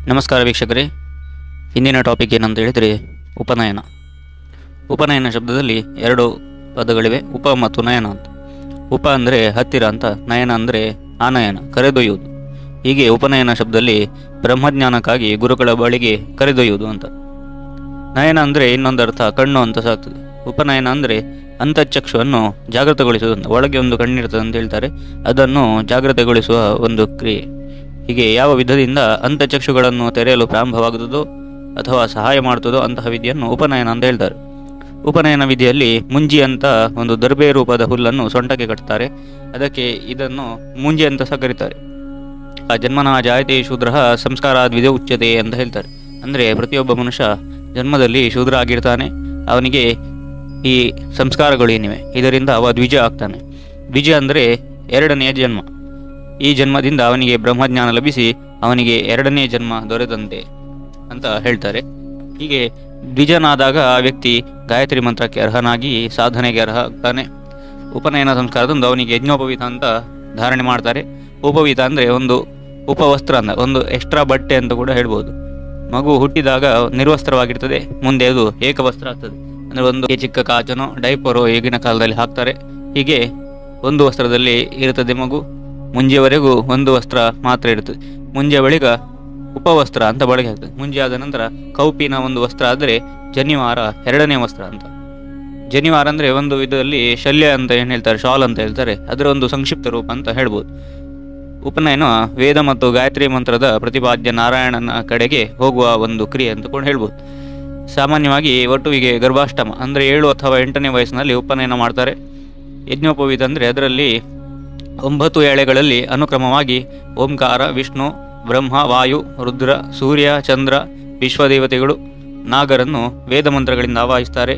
ನಮಸ್ಕಾರ ವೀಕ್ಷಕರೇ. ಇಂದಿನ ಟಾಪಿಕ್ ಏನಂತ ಹೇಳಿದರೆ ಉಪನಯನ. ಉಪನಯನ ಶಬ್ದದಲ್ಲಿ ಎರಡು ಪದಗಳಿವೆ, ಉಪ ಮತ್ತು ನಯನ ಅಂತ. ಉಪ ಅಂದರೆ ಹತ್ತಿರ ಅಂತ, ನಯನ ಅಂದರೆ ಆನಯನ, ಕರೆದೊಯ್ಯುವುದು. ಹೀಗೆ ಉಪನಯನ ಶಬ್ದದಲ್ಲಿ ಬ್ರಹ್ಮಜ್ಞಾನಕ್ಕಾಗಿ ಗುರುಗಳ ಬಳಿಗೆ ಕರೆದೊಯ್ಯುವುದು ಅಂತ. ನಯನ ಅಂದರೆ ಇನ್ನೊಂದರ್ಥ ಕಣ್ಣು ಅಂತ ಸಾಗ್ತದೆ. ಉಪನಯನ ಅಂದರೆ ಅಂತಃಚಕ್ಷುವನ್ನು ಜಾಗೃತಗೊಳಿಸುವುದು. ಒಳಗೆ ಒಂದು ಕಣ್ಣಿರ್ತದೆ ಅಂತ ಹೇಳ್ತಾರೆ, ಅದನ್ನು ಜಾಗೃತಗೊಳಿಸುವ ಒಂದು ಕ್ರಿಯೆ. ಹೀಗೆ ಯಾವ ವಿಧದಿಂದ ಅಂತಃಚಕ್ಷುಗಳನ್ನು ತೆರೆಯಲು ಪ್ರಾರಂಭವಾಗುತ್ತದೋ ಅಥವಾ ಸಹಾಯ ಮಾಡುತ್ತದೋ ಅಂತಹ ವಿಧಿಯನ್ನು ಉಪನಯನ ಅಂತ ಹೇಳ್ತಾರೆ. ಉಪನಯನ ವಿಧಿಯಲ್ಲಿ ಮುಂಜಿ ಅಂತ ಒಂದು ದರ್ಬೆ ರೂಪದ ಹುಲ್ಲನ್ನು ಸೊಂಟಕ್ಕೆ ಕಟ್ತಾರೆ. ಅದಕ್ಕೆ ಇದನ್ನು ಮುಂಜಿ ಅಂತ ಸಹ ಕರೀತಾರೆ. ಜನ್ಮನ ಜಾಯತೆ ಶೂದ್ರ ಸಂಸ್ಕಾರಾದ್ ವಿಧ ಉಚ್ಯತೆ ಅಂತ ಹೇಳ್ತಾರೆ. ಅಂದರೆ ಪ್ರತಿಯೊಬ್ಬ ಮನುಷ್ಯ ಜನ್ಮದಲ್ಲಿ ಶೂದ್ರ ಆಗಿರ್ತಾನೆ, ಅವನಿಗೆ ಈ ಸಂಸ್ಕಾರಗಳು ಏನಿವೆ ಇದರಿಂದ ಅವ ದ್ವಿಜ ಆಗ್ತಾನೆ. ದ್ವಿಜ ಅಂದರೆ ಎರಡನೆಯ ಜನ್ಮ. ಈ ಜನ್ಮದಿಂದ ಅವನಿಗೆ ಬ್ರಹ್ಮಜ್ಞಾನ ಲಭಿಸಿ ಅವನಿಗೆ ಎರಡನೇ ಜನ್ಮ ದೊರೆತಂತೆ ಅಂತ ಹೇಳ್ತಾರೆ. ಹೀಗೆ ದ್ವಿಜನಾದಾಗ ಆ ವ್ಯಕ್ತಿ ಗಾಯತ್ರಿ ಮಂತ್ರಕ್ಕೆ ಅರ್ಹನಾಗಿ ಸಾಧನೆಗೆ ಅರ್ಹ ಆಗ್ತಾನೆ. ಉಪನಯನ ಸಂಸ್ಕಾರದಿಂದ ಅವನಿಗೆ ಯಜ್ಞೋಪವೀತ ಅಂತ ಧಾರಣೆ ಮಾಡ್ತಾರೆ. ಉಪವೀತ ಅಂದರೆ ಒಂದು ಉಪವಸ್ತ್ರ ಅಂತ, ಒಂದು ಎಕ್ಸ್ಟ್ರಾ ಬಟ್ಟೆ ಅಂತ ಕೂಡ ಹೇಳ್ಬೋದು. ಮಗು ಹುಟ್ಟಿದಾಗ ನಿರ್ವಸ್ತ್ರವಾಗಿರ್ತದೆ, ಮುಂದೆ ಅದು ಏಕವಸ್ತ್ರ ಆಗ್ತದೆ. ಅಂದರೆ ಒಂದು ಚಿಕ್ಕ ಕಾಚನೋ ಡೈಪರೋ ಈಗಿನ ಕಾಲದಲ್ಲಿ ಹಾಕ್ತಾರೆ. ಹೀಗೆ ಒಂದು ವಸ್ತ್ರದಲ್ಲಿ ಇರುತ್ತದೆ ಮಗು. ಮುಂಜೆವರೆಗೂ ಒಂದು ವಸ್ತ್ರ ಮಾತ್ರ ಇರುತ್ತದೆ. ಮುಂಜೆ ಬಳಿಕ ಉಪವಸ್ತ್ರ ಅಂತ ಬಳಕೆ ಆಗ್ತದೆ. ಮುಂಜೆ ಆದ ನಂತರ ಕೌಪಿನ ಒಂದು ವಸ್ತ್ರ ಆದರೆ ಜನಿವಾರ ಎರಡನೇ ವಸ್ತ್ರ ಅಂತ. ಜನಿವಾರ ಅಂದರೆ ಒಂದು ವಿಧದಲ್ಲಿ ಶಲ್ಯ ಅಂತ ಏನು ಹೇಳ್ತಾರೆ, ಶಾಲ್ ಅಂತ ಹೇಳ್ತಾರೆ, ಅದರ ಒಂದು ಸಂಕ್ಷಿಪ್ತ ರೂಪ ಅಂತ ಹೇಳ್ಬೋದು. ಉಪನಯನ ವೇದ ಮತ್ತು ಗಾಯತ್ರಿ ಮಂತ್ರದ ಪ್ರತಿಪಾದ್ಯ ನಾರಾಯಣನ ಕಡೆಗೆ ಹೋಗುವ ಒಂದು ಕ್ರಿಯೆ ಅಂತ ಕೂಡ ಹೇಳ್ಬೋದು. ಸಾಮಾನ್ಯವಾಗಿ ವಟುವಿಗೆ ಗರ್ಭಾಷ್ಟಮ ಅಂದರೆ 7 ಅಥವಾ 8ನೇ ವಯಸ್ಸಿನಲ್ಲಿ ಉಪನಯನ ಮಾಡ್ತಾರೆ. ಯಜ್ಞೋಪವೀತ ಅಂದರೆ ಅದರಲ್ಲಿ 9 ಎಳೆಗಳಲ್ಲಿ ಅನುಕ್ರಮವಾಗಿ ಓಂಕಾರ, ವಿಷ್ಣು, ಬ್ರಹ್ಮ, ವಾಯು, ರುದ್ರ, ಸೂರ್ಯ, ಚಂದ್ರ, ವಿಶ್ವದೇವತೆಗಳು, ನಾಗರನ್ನು ವೇದ ಮಂತ್ರಗಳಿಂದ ಆವಾಹಿಸ್ತಾರೆ.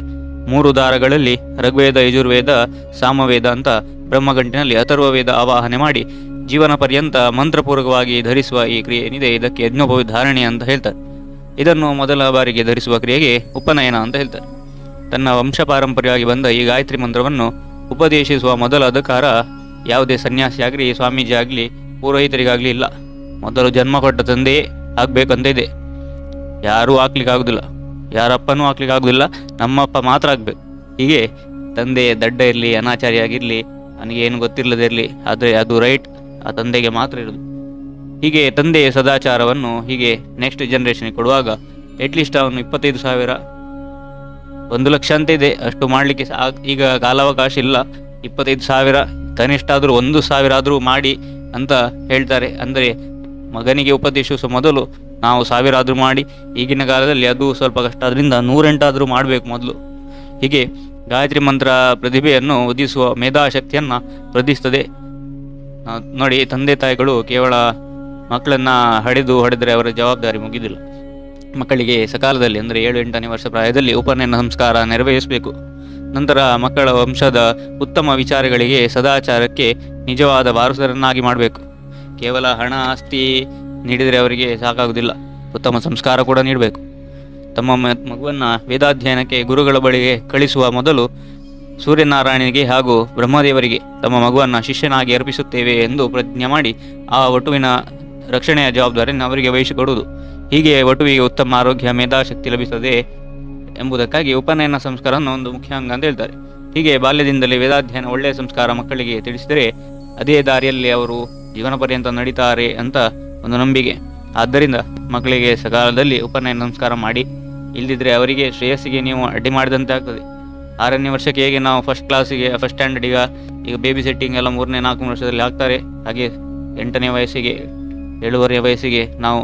3 ದಾರಗಳಲ್ಲಿ ಋಗ್ವೇದ, ಯಜುರ್ವೇದ, ಸಾಮವೇದ ಅಂತ ಬ್ರಹ್ಮಗಂಟಿನಲ್ಲಿ ಅಥರ್ವವೇದ ಆವಾಹನೆ ಮಾಡಿ ಜೀವನ ಪರ್ಯಂತ ಮಂತ್ರಪೂರ್ವಕವಾಗಿ ಧರಿಸುವ ಈ ಕ್ರಿಯೆ ಏನಿದೆ ಇದಕ್ಕೆ ಯಜ್ಞೋಪವೀತ ಧಾರಣೆ ಅಂತ ಹೇಳ್ತಾರೆ. ಇದನ್ನು ಮೊದಲ ಬಾರಿಗೆ ಧರಿಸುವ ಕ್ರಿಯೆಗೆ ಉಪನಯನ ಅಂತ ಹೇಳ್ತಾರೆ. ತನ್ನ ವಂಶ ಪಾರಂಪರ್ಯವಾಗಿ ಬಂದ ಈ ಗಾಯತ್ರಿ ಮಂತ್ರವನ್ನು ಉಪದೇಶಿಸುವ ಮೊದಲ ಅಧಿಕಾರ ಯಾವುದೇ ಸನ್ಯಾಸಿ ಆಗಲಿ, ಸ್ವಾಮೀಜಿ ಆಗಲಿ, ಪುರೋಹಿತರಿಗಾಗಲಿ ಇಲ್ಲ. ಮೊದಲು ಜನ್ಮ ಕೊಟ್ಟ ತಂದೆಯೇ ಆಗಬೇಕಂತ ಇದೆ. ಯಾರೂ ಹಾಕ್ಲಿಕ್ಕೆ ಆಗೋದಿಲ್ಲ, ಯಾರಪ್ಪನೂ ಹಾಕ್ಲಿಕ್ಕೆ ಆಗೋದಿಲ್ಲ, ನಮ್ಮಪ್ಪ ಮಾತ್ರ ಆಗಬೇಕು. ಹೀಗೆ ತಂದೆ ದಡ್ಡ ಇರಲಿ, ಅನಾಚಾರಿ ಆಗಿರಲಿ, ನನಗೆ ಏನು ಗೊತ್ತಿಲ್ಲದೆ ಇರಲಿ, ಆದರೆ ಅದು ರೈಟ್ ಆ ತಂದೆಗೆ ಮಾತ್ರ ಇರೋದು. ಹೀಗೆ ತಂದೆಯ ಸದಾಚಾರವನ್ನು ಹೀಗೆ ನೆಕ್ಸ್ಟ್ ಜನರೇಷನ್ಗೆ ಕೊಡುವಾಗ ಅಟ್ಲೀಸ್ಟ್ ಅವನು 25,000, 1,00,000 ಅಂತ ಇದೆ, ಅಷ್ಟು ಮಾಡಲಿಕ್ಕೆ ಈಗ ಕಾಲಾವಕಾಶ ಇಲ್ಲ. 25,000 ಕನಿಷ್ಠ ಆದರೂ 1,000 ಆದರೂ ಮಾಡಿ ಅಂತ ಹೇಳ್ತಾರೆ. ಅಂದರೆ ಮಗನಿಗೆ ಉಪದೇಶಿಸುವ ಮೊದಲು ನಾವು 1,000 ಆದರೂ ಮಾಡಿ, ಈಗಿನ ಕಾಲದಲ್ಲಿ ಅದು ಸ್ವಲ್ಪ ಕಷ್ಟ, ಅದರಿಂದ 108 ಆದರೂ ಮಾಡಬೇಕು ಮೊದಲು. ಹೀಗೆ ಗಾಯತ್ರಿ ಮಂತ್ರ ಪ್ರತಿಭೆಯನ್ನು ಉದಿಸುವ ಮೇಧಾಶಕ್ತಿಯನ್ನು ವೃದ್ಧಿಸ್ತದೆ. ನೋಡಿ, ತಂದೆ ತಾಯಿಗಳು ಕೇವಲ ಮಕ್ಕಳನ್ನು ಹೊಡೆದರೆ ಅವರ ಜವಾಬ್ದಾರಿ ಮುಗಿದಿಲ್ಲ. ಮಕ್ಕಳಿಗೆ ಸಕಾಲದಲ್ಲಿ ಅಂದರೆ 7-8ನೇ ವರ್ಷ ಪ್ರಾಯದಲ್ಲಿ ಉಪನಯನ ಸಂಸ್ಕಾರ ನೆರವೇರಿಸಬೇಕು. ನಂತರ ಮಕ್ಕಳ ವಂಶದ ಉತ್ತಮ ವಿಚಾರಗಳಿಗೆ, ಸದಾಚಾರಕ್ಕೆ ನಿಜವಾದ ವಾರಸರನ್ನಾಗಿ ಮಾಡಬೇಕು. ಕೇವಲ ಹಣ ಆಸ್ತಿ ನೀಡಿದರೆ ಅವರಿಗೆ ಸಾಕಾಗುವುದಿಲ್ಲ, ಉತ್ತಮ ಸಂಸ್ಕಾರ ಕೂಡ ನೀಡಬೇಕು. ತಮ್ಮ ಮಗುವನ್ನು ವೇದಾಧ್ಯಯನಕ್ಕೆ ಗುರುಗಳ ಬಳಿಗೆ ಕಳಿಸುವ ಮೊದಲು ಸೂರ್ಯನಾರಾಯಣನಿಗೆ ಹಾಗೂ ಬ್ರಹ್ಮದೇವರಿಗೆ ತಮ್ಮ ಮಗುವನ್ನು ಶಿಷ್ಯನಾಗಿ ಅರ್ಪಿಸುತ್ತೇವೆ ಎಂದು ಪ್ರತಿಜ್ಞೆ ಮಾಡಿ ಆ ವಟುವಿನ ರಕ್ಷಣೆಯ ಜವಾಬ್ದಾರಿಯನ್ನು ಅವರಿಗೆ ವಹಿಸಿಕೊಡುವುದು. ಹೀಗೆ ವಟುವಿಗೆ ಉತ್ತಮ ಆರೋಗ್ಯ, ಮೇಧಾಶಕ್ತಿ ಲಭಿಸುತ್ತದೆ ಎಂಬುದಕ್ಕಾಗಿ ಉಪನಯನ ಸಂಸ್ಕಾರವನ್ನು ಒಂದು ಮುಖ್ಯ ಅಂಗ ಅಂತ ಹೇಳ್ತಾರೆ. ಹೀಗೆ ಬಾಲ್ಯದಿಂದಲೇ ವೇದಾಧ್ಯಯನ ಒಳ್ಳೆಯ ಸಂಸ್ಕಾರ ಮಕ್ಕಳಿಗೆ ತಿಳಿಸಿದರೆ ಅದೇ ದಾರಿಯಲ್ಲಿ ಅವರು ಜೀವನ ಪರ್ಯಂತ ನಡೀತಾರೆ ಅಂತ ಒಂದು ನಂಬಿಕೆ. ಆದ್ದರಿಂದ ಮಕ್ಕಳಿಗೆ ಸಕಾಲದಲ್ಲಿ ಉಪನಯನ ಸಂಸ್ಕಾರ ಮಾಡಿ, ಇಲ್ಲದಿದ್ದರೆ ಅವರಿಗೆ ಶ್ರೇಯಸ್ಸಿಗೆ ನೀವು ಅಡ್ಡಿ ಮಾಡಿದಂತೆ ಆಗ್ತದೆ. 6ನೇ ವರ್ಷಕ್ಕೆ ಹೇಗೆ ನಾವು ಫಸ್ಟ್ ಸ್ಟ್ಯಾಂಡರ್ಡ್ ಈಗ ಬೇಬಿ ಸೆಟ್ಟಿಂಗ್ ಎಲ್ಲ 3ನೇ 4ನೇ ವರ್ಷದಲ್ಲಿ ಆಗ್ತಾರೆ, ಹಾಗೆ 8ನೇ ವಯಸ್ಸಿಗೆ 7.5 ವಯಸ್ಸಿಗೆ ನಾವು